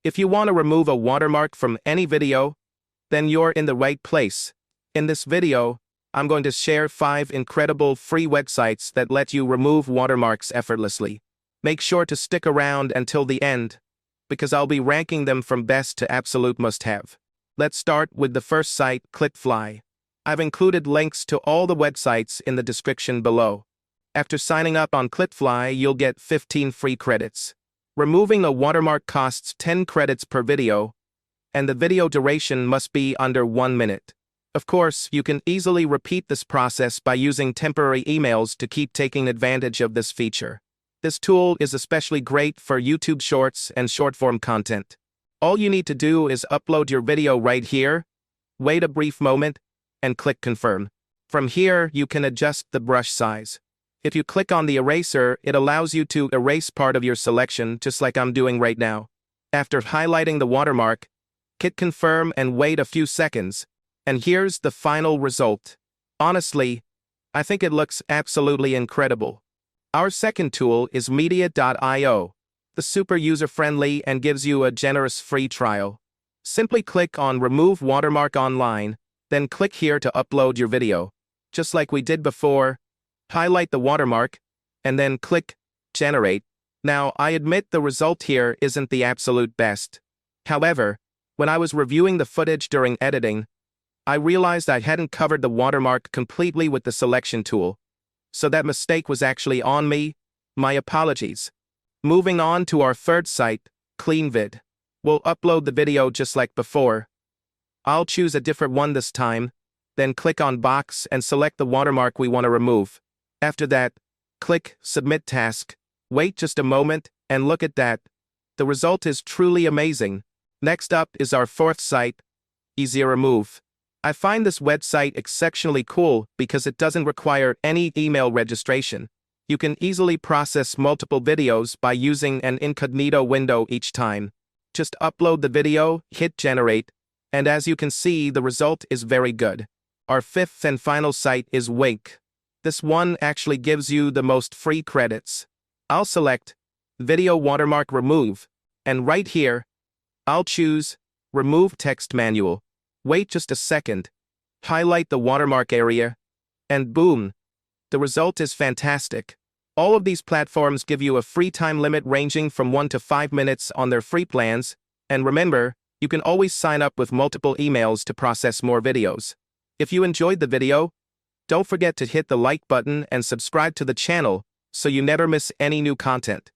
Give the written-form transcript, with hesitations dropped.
If you want to remove a watermark from any video, then you're in the right place. In this video, I'm going to share 5 incredible free websites that let you remove watermarks effortlessly. Make sure to stick around until the end, because I'll be ranking them from best to absolute must-have. Let's start with the first site, ClipFly. I've included links to all the websites in the description below. After signing up on ClipFly, you'll get 15 free credits. Removing a watermark costs 10 credits per video, and the video duration must be under 1 minute. Of course, you can easily repeat this process by using temporary emails to keep taking advantage of this feature. This tool is especially great for YouTube Shorts and short-form content. All you need to do is upload your video right here, wait a brief moment, and click Confirm. From here, you can adjust the brush size. If you click on the eraser, it allows you to erase part of your selection, just like I'm doing right now. After highlighting the watermark, hit Confirm and wait a few seconds. And here's the final result. Honestly, I think it looks absolutely incredible. Our second tool is media.io. The super user-friendly and gives you a generous free trial. Simply click on Remove Watermark Online, then click here to upload your video. Just like we did before, highlight the watermark, and then click Generate. Now, I admit the result here isn't the absolute best. However, when I was reviewing the footage during editing, I realized I hadn't covered the watermark completely with the selection tool. So that mistake was actually on me. My apologies. Moving on to our third site, CleanVid. We'll upload the video just like before. I'll choose a different one this time, then click on Box and select the watermark we want to remove. After that, click Submit Task. Wait just a moment, and look at that. The result is truly amazing. Next up is our fourth site, EzRemove. I find this website exceptionally cool because it doesn't require any email registration. You can easily process multiple videos by using an Incognito window each time. Just upload the video, hit Generate, and as you can see, the result is very good. Our fifth and final site is Wink. This one actually gives you the most free credits. I'll select Video Watermark Remove, and right here, I'll choose Remove Text Manual. Wait just a second, highlight the watermark area, and boom, the result is fantastic. All of these platforms give you a free time limit ranging from 1 to 5 minutes on their free plans, and remember, you can always sign up with multiple emails to process more videos. If you enjoyed the video, don't forget to hit the like button and subscribe to the channel so you never miss any new content.